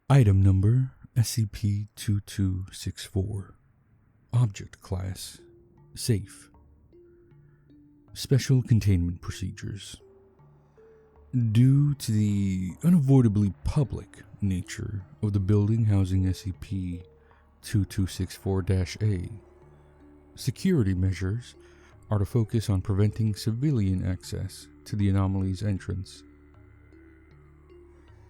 Item number SCP-2264. Object Class Safe. Special Containment Procedures. Due to the unavoidably public nature of the building housing SCP-2264-A, security measures are to focus on preventing civilian access to the anomaly's entrance.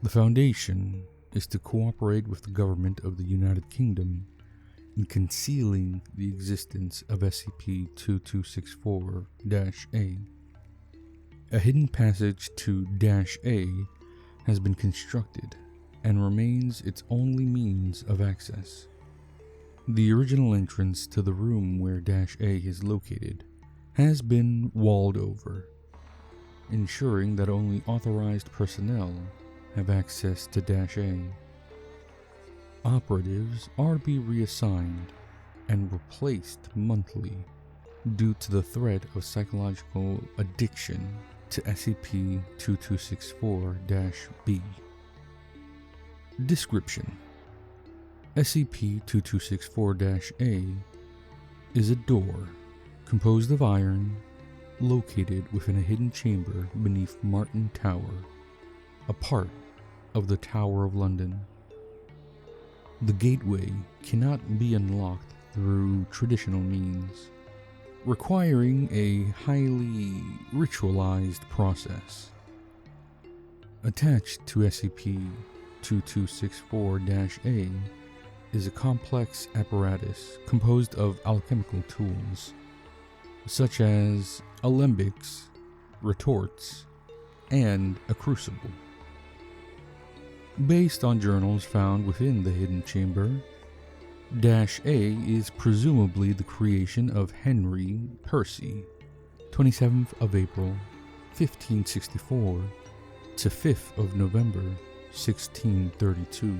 The Foundation is to cooperate with the government of the United Kingdom in concealing the existence of SCP-2264-A. A hidden passage to -A has been constructed and remains its only means of access. The original entrance to the room where -A is located has been walled over, ensuring that only authorized personnel have access to -A. Operatives are to be reassigned and replaced monthly due to the threat of psychological addiction to SCP-2264-B. Description: SCP-2264-A is a door composed of iron located within a hidden chamber beneath Martin Tower, a part of the Tower of London. The gateway cannot be unlocked through traditional means, requiring a highly ritualized process. Attached to SCP-2264-A is a complex apparatus composed of alchemical tools, such as alembics, retorts, and a crucible. Based on journals found within the hidden chamber, -A is presumably the creation of Henry Percy, 27th of April, 1564 to 5th of November, 1632,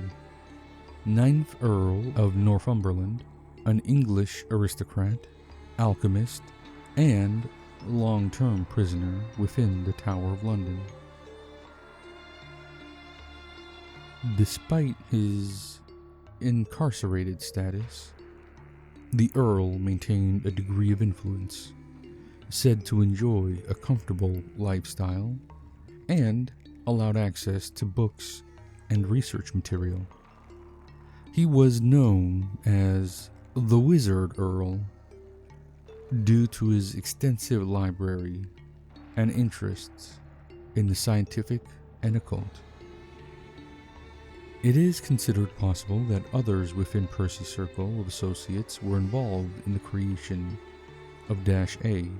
9th Earl of Northumberland, an English aristocrat, alchemist, and long-term prisoner within the Tower of London. Despite his incarcerated status, the Earl maintained a degree of influence, said to enjoy a comfortable lifestyle, and allowed access to books and research material. He was known as the Wizard Earl due to his extensive library and interests in the scientific and occult. It is considered possible that others within Percy's circle of associates were involved in the creation of -A,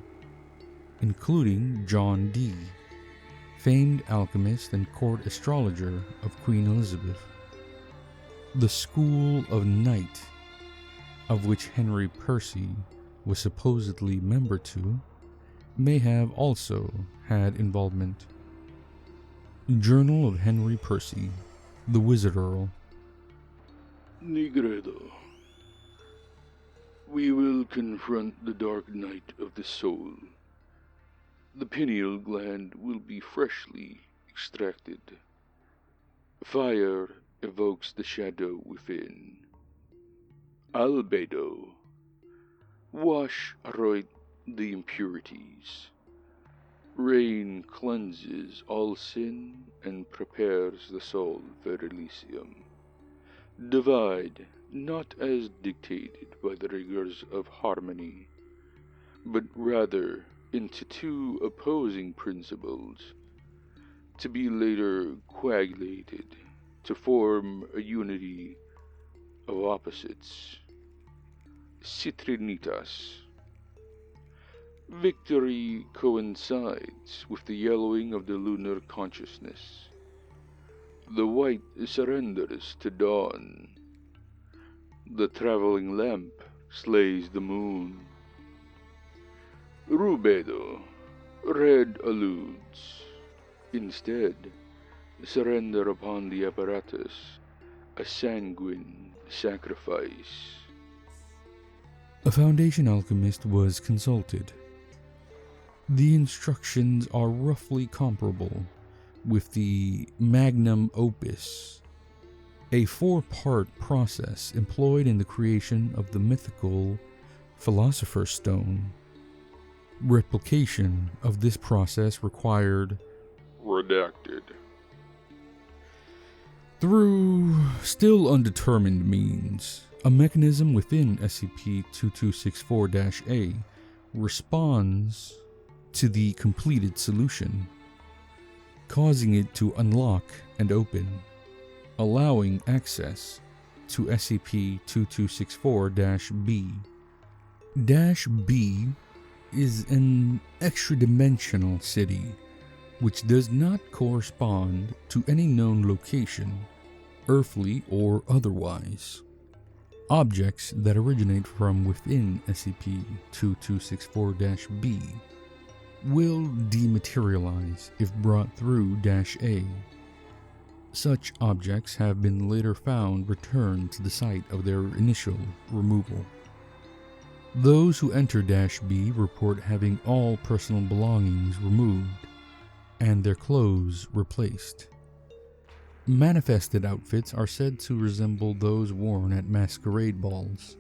including John Dee, famed alchemist and court astrologer of Queen Elizabeth. The School of Night, of which Henry Percy was supposedly member to, may have also had involvement. Journal of Henry Percy, the Wizard Earl. Negredo. We will confront the dark night of the soul. The pineal gland will be freshly extracted. Fire evokes the shadow within. Albedo. Wash out the impurities. Rain cleanses all sin and prepares the soul for Elysium. Divide, not as dictated by the rigors of harmony, but rather into two opposing principles, to be later coagulated to form a unity of opposites. Citrinitas. Victory coincides with the yellowing of the lunar consciousness. The white surrenders to dawn. The traveling lamp slays the moon. Rubedo. Red alludes. Instead, surrender upon the apparatus, a sanguine sacrifice. A Foundation alchemist was consulted. The instructions are roughly comparable with the magnum opus a 4-part process employed in the creation of the mythical Philosopher's Stone. Replication of this process required redacted. Through still undetermined means, a mechanism within SCP-2264-A responds to the completed solution, causing it to unlock and open, allowing access to SCP-2264-B. -B is an extradimensional city which does not correspond to any known location, earthly or otherwise. Objects that originate from within SCP-2264-B will dematerialize if brought through -A. Such objects have been later found returned to the site of their initial removal. Those who enter -B report having all personal belongings removed and their clothes replaced. Manifested outfits are said to resemble those worn at masquerade balls,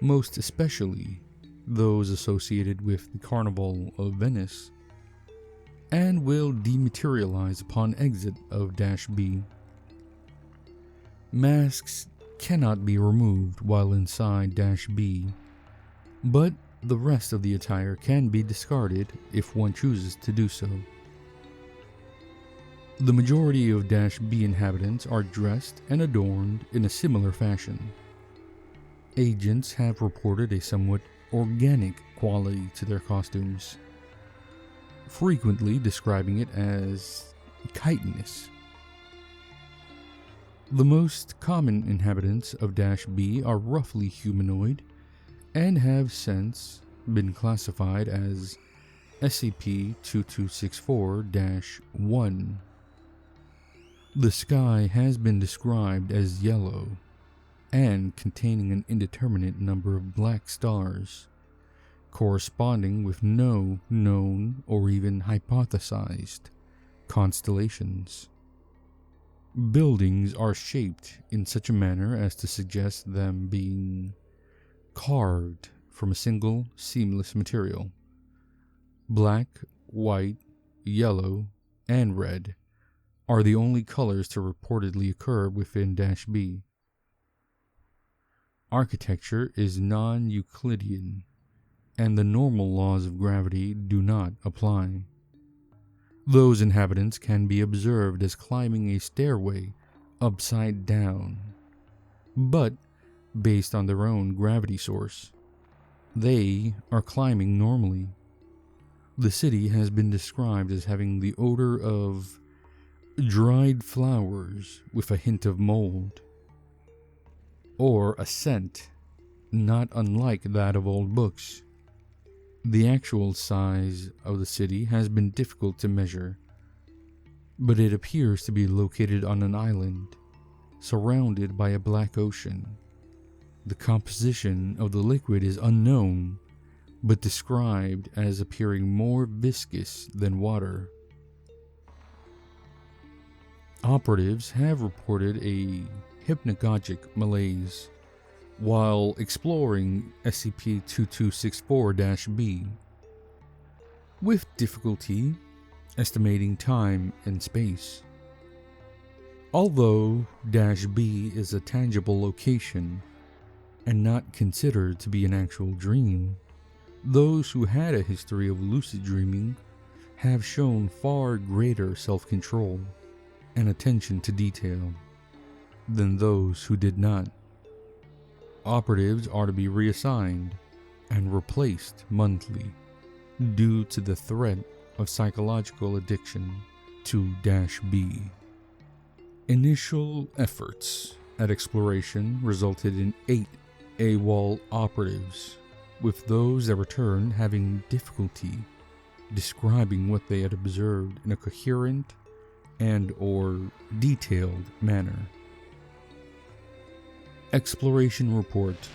most especially those associated with the Carnival of Venice, and will dematerialize upon exit of -B. Masks cannot be removed while inside -B, but the rest of the attire can be discarded if one chooses to do so. The majority of -B inhabitants are dressed and adorned in a similar fashion. Agents have reported a somewhat organic quality to their costumes, frequently describing it as chitinous. The most common inhabitants of -B are roughly humanoid and have since been classified as SCP-2264-1. The sky has been described as yellow and containing an indeterminate number of black stars, corresponding with no known or even hypothesized constellations. Buildings are shaped in such a manner as to suggest them being carved from a single seamless material. Black, white, yellow, and red are the only colors to reportedly occur within -B. Architecture is non-Euclidean, and the normal laws of gravity do not apply. Those inhabitants can be observed as climbing a stairway upside down, but based on their own gravity source, they are climbing normally. The city has been described as having the odor of dried flowers with a hint of mold, or a scent not unlike that of old books. The actual size of the city has been difficult to measure, but it appears to be located on an island, surrounded by a black ocean. The composition of the liquid is unknown, but described as appearing more viscous than water. Operatives have reported a hypnagogic malaise while exploring SCP-2264-B, with difficulty estimating time and space. Although -B is a tangible location and not considered to be an actual dream, those who had a history of lucid dreaming have shown far greater self-control and attention to detail than those who did not. Operatives are to be reassigned and replaced monthly due to the threat of psychological addiction to -B. Initial efforts at exploration resulted in 8 AWOL operatives, with those that returned having difficulty describing what they had observed in a coherent and/or detailed manner. Exploration Report.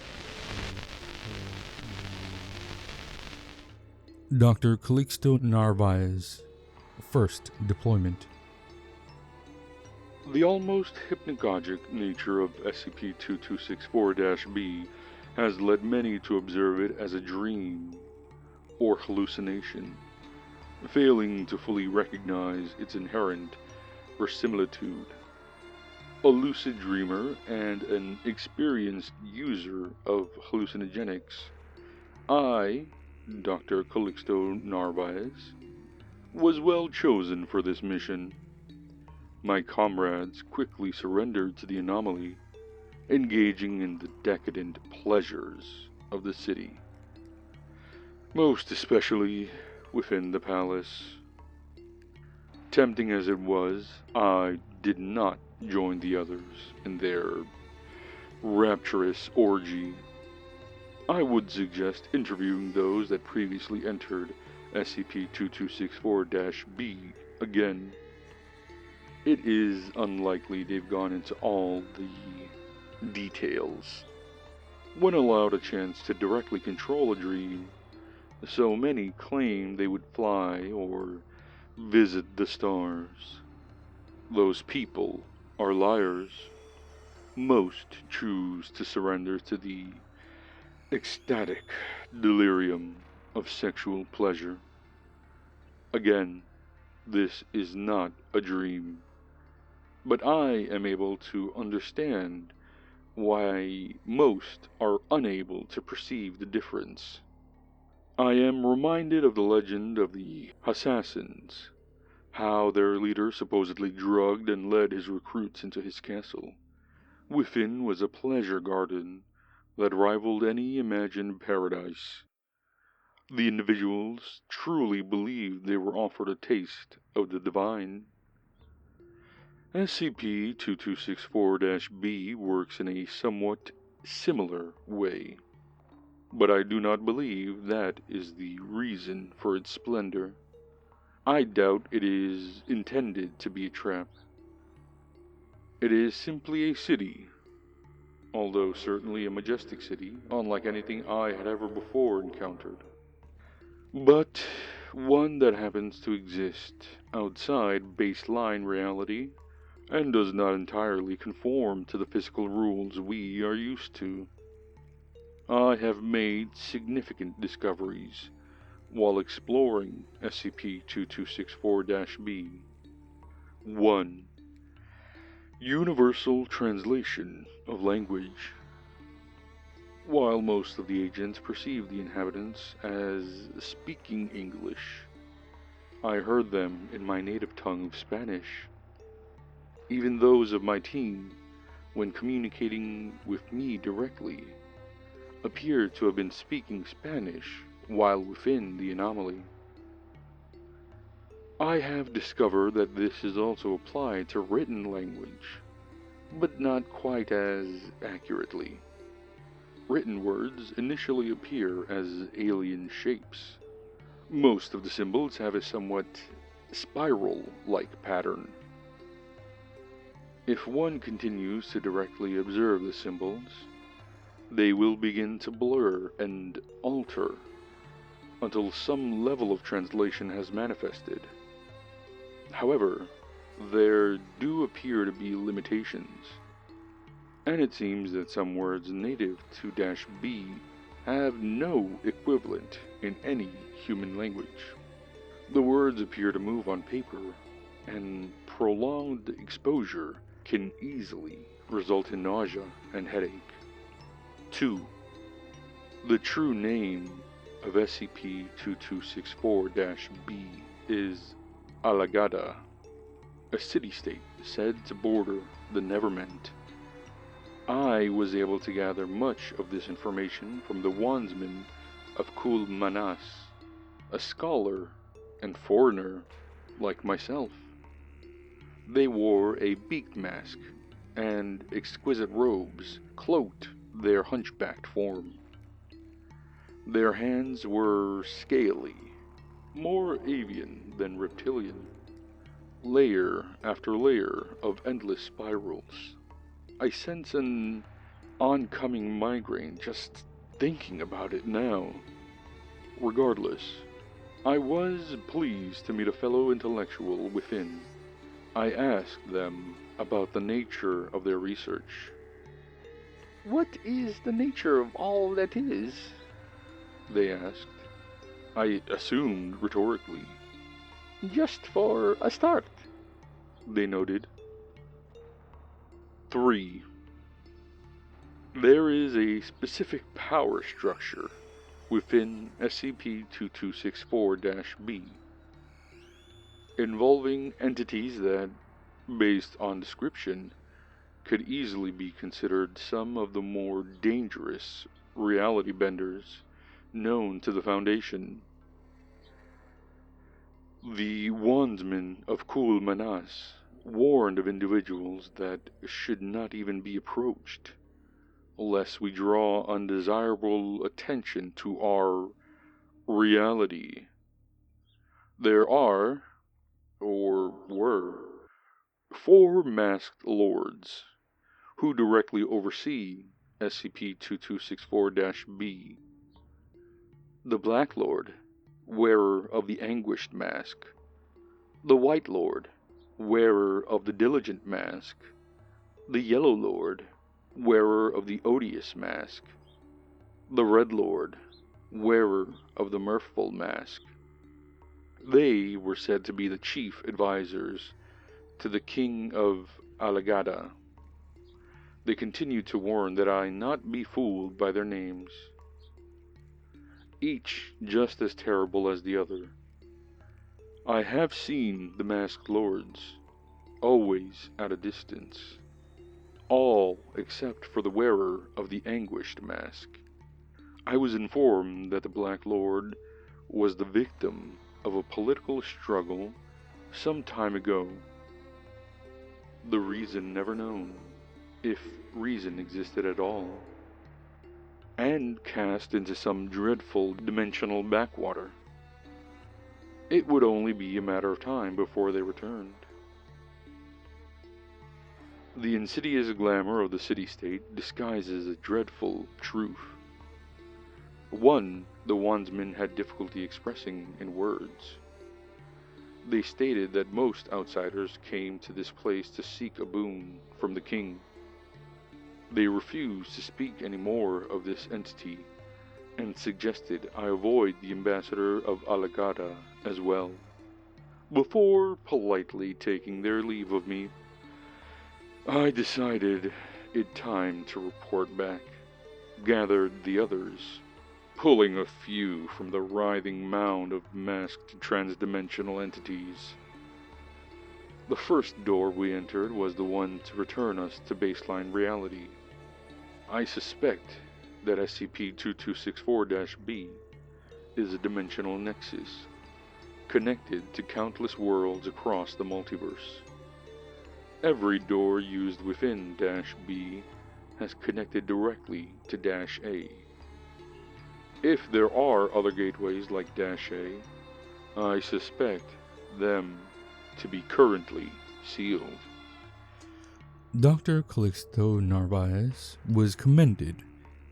Dr. Calixto Narvaez, First Deployment. The almost hypnagogic nature of SCP-2264-B has led many to observe it as a dream or hallucination, failing to fully recognize its inherent verisimilitude. A lucid dreamer and an experienced user of hallucinogenics, I, Dr. Calixto Narvaez, was well chosen for this mission. My comrades quickly surrendered to the anomaly, engaging in the decadent pleasures of the city, most especially within the palace. Tempting as it was, I did not join the others in their rapturous orgy. I would suggest interviewing those that previously entered SCP-2264-B again. It is unlikely they've gone into all the details. When allowed a chance to directly control a dream, so many claim they would fly or visit the stars. Those people are liars. Most choose to surrender to the ecstatic delirium of sexual pleasure. Again, this is not a dream, but I am able to understand why most are unable to perceive the difference. I am reminded of the legend of the assassins, how their leader supposedly drugged and led his recruits into his castle. Within was a pleasure garden that rivaled any imagined paradise. The individuals truly believed they were offered a taste of the divine. SCP-2264-B works in a somewhat similar way, but I do not believe that is the reason for its splendor. I doubt it is intended to be a trap. It is simply a city, although certainly a majestic city, unlike anything I had ever before encountered. But one that happens to exist outside baseline reality and does not entirely conform to the physical rules we are used to. I have made significant discoveries while exploring SCP-2264-B. 1. Universal translation of language. While most of the agents perceived the inhabitants as speaking English, I heard them in my native tongue of Spanish. Even those of my team, when communicating with me directly, appeared to have been speaking Spanish while within the anomaly. I have discovered that this is also applied to written language, but not quite as accurately. Written words initially appear as alien shapes. Most of the symbols have a somewhat spiral-like pattern. If one continues to directly observe the symbols, they will begin to blur and alter until some level of translation has manifested. However, there do appear to be limitations, and it seems that some words native to -B have no equivalent in any human language. The words appear to move on paper, and prolonged exposure can easily result in nausea and headache. 2. The true name of SCP-2264-B is Alagadda, a city-state said to border the Neverment. I was able to gather much of this information from the wandsman of Kul Manas, a scholar and foreigner like myself. They wore a beaked mask, and exquisite robes cloaked their hunchbacked form. Their hands were scaly, more avian than reptilian, layer after layer of endless spirals. I sense an oncoming migraine just thinking about it now. Regardless, I was pleased to meet a fellow intellectual within. I asked them about the nature of their research. "What is the nature of all that is?" they asked. I assumed rhetorically. "Just for a start," they noted. 3. There is a specific power structure within SCP-2264-B involving entities that, based on description, could easily be considered some of the more dangerous reality benders known to the Foundation. The Wandsmen of Kul Manas warned of individuals that should not even be approached, lest we draw undesirable attention to our reality. There are, or were, 4 masked lords who directly oversee SCP-2264-B. The Black Lord, wearer of the Anguished Mask. The White Lord, wearer of the Diligent Mask. The Yellow Lord, wearer of the Odious Mask. The Red Lord, wearer of the Mirthful Mask. They were said to be the chief advisors to the King of Alagadda. They continued to warn that I not be fooled by their names, each just as terrible as the other. I have seen the masked lords, always at a distance, all except for the wearer of the Anguished Mask. I was informed that the Black Lord was the victim of a political struggle some time ago. The reason never known, if reason existed at all, and cast into some dreadful dimensional backwater. It would only be a matter of time before they returned. The insidious glamour of the city-state disguises a dreadful truth. One the Wandsmen had difficulty expressing in words. They stated that most outsiders came to this place to seek a boon from the king. They refused to speak any more of this entity, and suggested I avoid the ambassador of Alagadda as well. Before politely taking their leave of me, I decided it time to report back, gathered the others, pulling a few from the writhing mound of masked transdimensional entities. The first door we entered was the one to return us to baseline reality. I suspect that SCP-2264-B is a dimensional nexus, connected to countless worlds across the multiverse. Every door used within -B has connected directly to -A. If there are other gateways like -A, I suspect them to be currently sealed. Dr. Calixto Narvaez was commended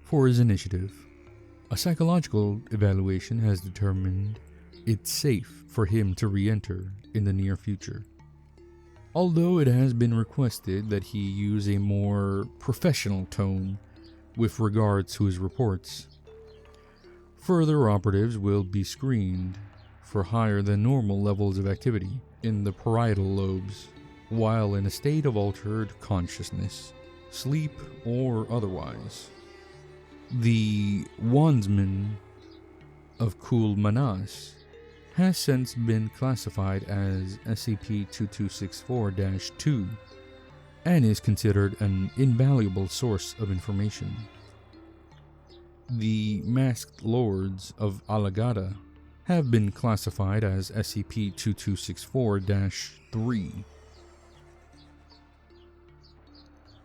for his initiative. A psychological evaluation has determined it's safe for him to re-enter in the near future, although it has been requested that he use a more professional tone with regards to his reports. Further operatives will be screened for higher than normal levels of activity in the parietal lobes while in a state of altered consciousness, sleep or otherwise. The Wandsman of Kul Manas has since been classified as SCP-2264-2 and is considered an invaluable source of information. The Masked Lords of Alagadda have been classified as SCP-2264-3.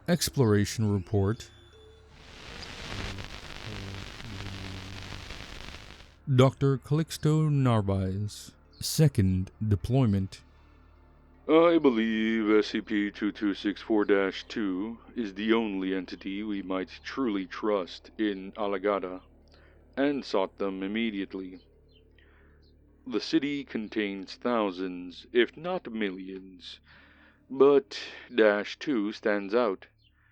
Exploration Report. Dr. Calixto Narvaez, Second Deployment. I believe SCP-2264-2 is the only entity we might truly trust in Alagadda, and sought them immediately. The city contains thousands, if not millions, But Dash 2 stands out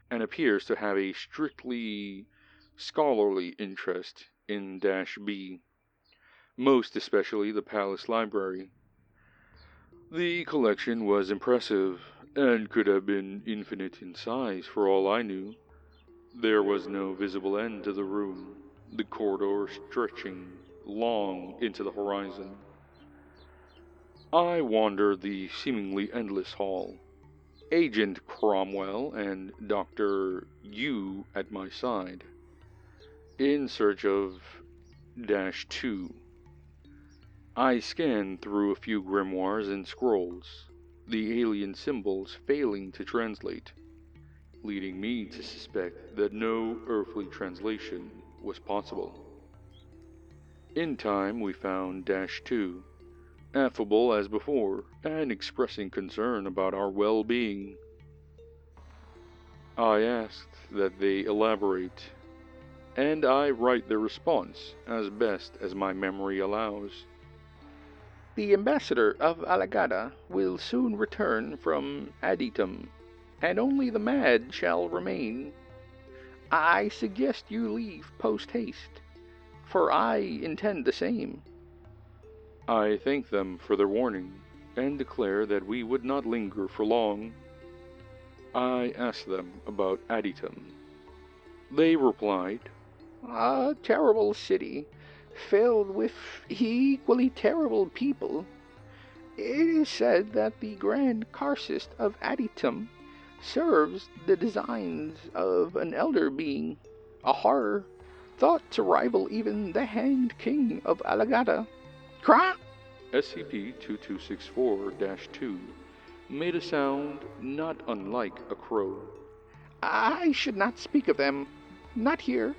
and appears to have a strictly scholarly interest in Dash B, most especially the Palace Library. The collection was impressive and could have been infinite in size for all I knew. There was no visible end to the room, the corridor stretching long into the horizon. I wandered the seemingly endless hall, Agent Cromwell and Dr. Yu at my side, in search of Dash 2. I scanned through a few grimoires and scrolls, the alien symbols failing to translate, leading me to suspect that no earthly translation was possible. In time, we found Dash 2, affable as before, and expressing concern about our well-being. I asked that they elaborate, and I write their response as best as my memory allows. The ambassador of Alagadda will soon return from Aditum, and only the mad shall remain. I suggest you leave post-haste, for I intend the same. I thank them for their warning, and declare that we would not linger for long. I asked them about Aditum. They replied, A terrible city, filled with equally terrible people. It is said that the Grand Karcist of Aditum serves the designs of an elder being, a horror thought to rival even the hanged king of Alagadda. Cry! SCP-2264-2 made a sound not unlike a crow. I should not speak of them. Not here.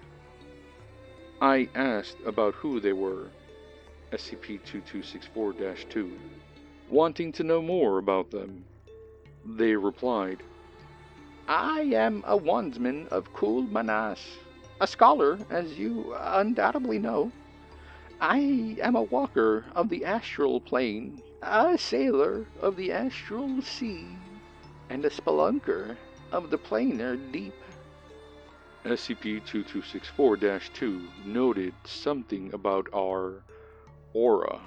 I asked about who they were, SCP-2264-2, wanting to know more about them. They replied, I am a wandsman of Kul Manas, a scholar, as you undoubtedly know. I am a walker of the astral plane, a sailor of the astral sea, and a spelunker of the planar deep. SCP-2264-2 noted something about our aura,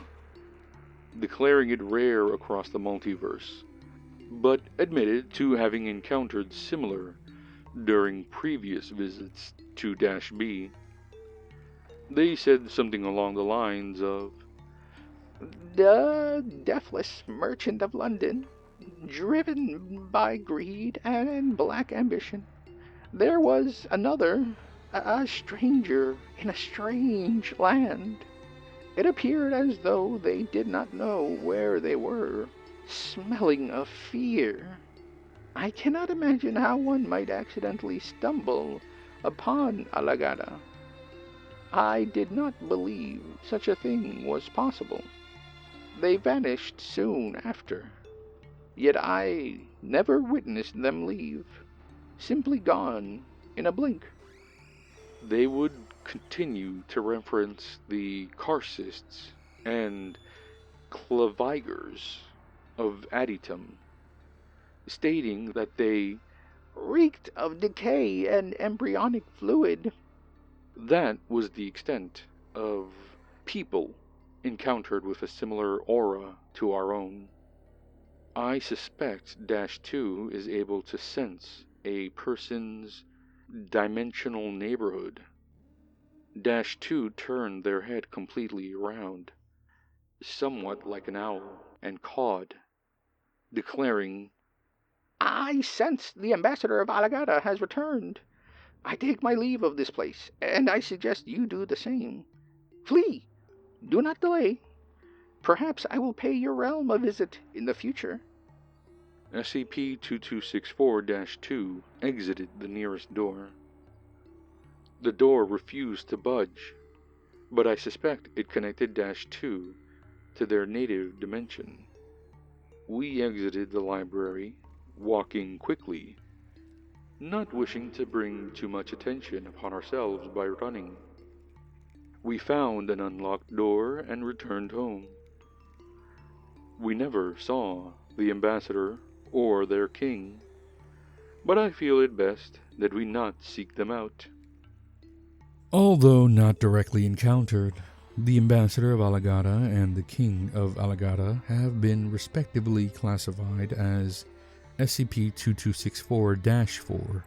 declaring it rare across the multiverse, but admitted to having encountered similar during previous visits to Dash B. They said something along the lines of, The deathless merchant of London, driven by greed and black ambition. There was another, a stranger in a strange land. It appeared as though they did not know where they were, smelling of fear. I cannot imagine how one might accidentally stumble upon Alagadda. I did not believe such a thing was possible. They vanished soon after, yet I never witnessed them leave, simply gone in a blink. they would continue to reference the Karcists and Clavigers of Aditum, stating that they Reeked of decay and embryonic fluid. that was the extent of people encountered with a similar aura to our own. I suspect Dash 2 is able to sense a person's dimensional neighborhood. Dash 2 turned their head completely around, somewhat like an owl, and cawed, declaring, I sense the ambassador of Alagadda has returned. I take my leave of this place, and I suggest you do the same. Flee! Do not delay. Perhaps I will pay your realm a visit in the future. SCP-2264-2 exited the nearest door. The door refused to budge, but I suspect it connected Dash 2 to their native dimension. We exited the library, walking quickly, not wishing to bring too much attention upon ourselves by running. We found an unlocked door and returned home. We never saw the ambassador or their king, but I feel it best that we not seek them out. Although not directly encountered, the ambassador of Alagadda and the king of Alagadda have been respectively classified as SCP-2264-4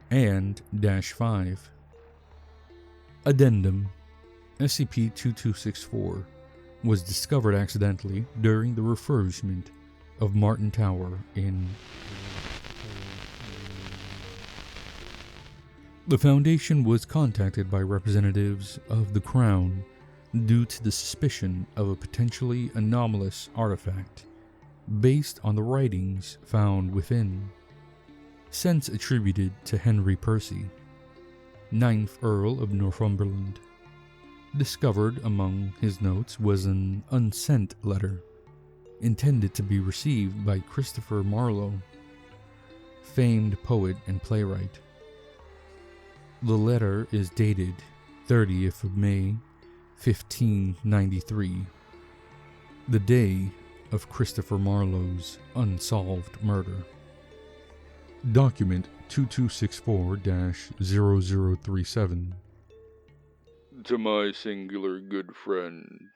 and -5. Addendum: SCP-2264 was discovered accidentally during the refurbishment of Martin Tower in... The Foundation was contacted by representatives of the Crown due to the suspicion of a potentially anomalous artifact based on the writings found within, since attributed to Henry Percy, 9th Earl of Northumberland. Discovered among his notes was an unsent letter, intended to be received by Christopher Marlowe, famed poet and playwright. The letter is dated 30th of May, 1593, the day of Christopher Marlowe's unsolved murder. Document 2264-0037. To my singular good friend,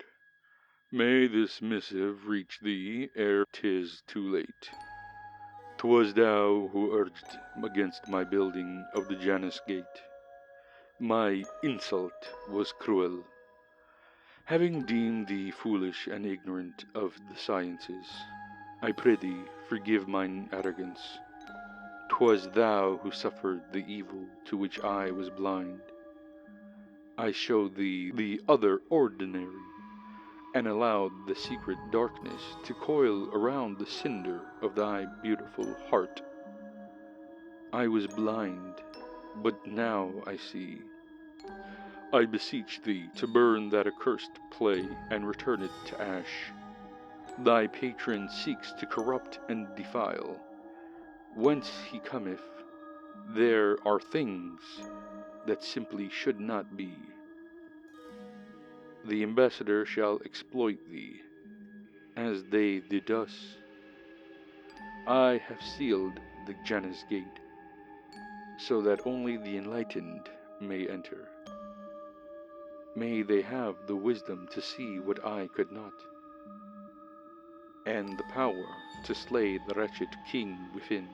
may this missive reach thee ere 'tis too late. 'Twas thou who urged against my building of the Janus Gate. My insult was cruel. Having deemed thee foolish and ignorant of the sciences, I prithee forgive mine arrogance. 'Twas thou who suffered the evil to which I was blind. I showed thee the other ordinary, and allowed the secret darkness to coil around the cinder of thy beautiful heart. I was blind, but now I see. I beseech thee to burn that accursed play and return it to ash. Thy patron seeks to corrupt and defile. Whence he cometh, there are things that simply should not be. The ambassador shall exploit thee, as they did us. I have sealed the Janus Gate, so that only the enlightened may enter. May they have the wisdom to see what I could not, and the power to slay the wretched king within.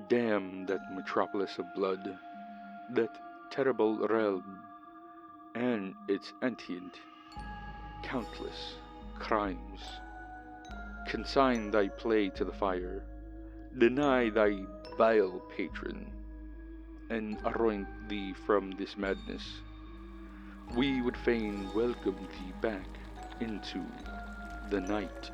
Damn that metropolis of blood, that terrible realm, and its antient, countless crimes. Consign thy play to the fire, deny thy vile patron, and anoint thee from this madness. We would fain welcome thee back into the night.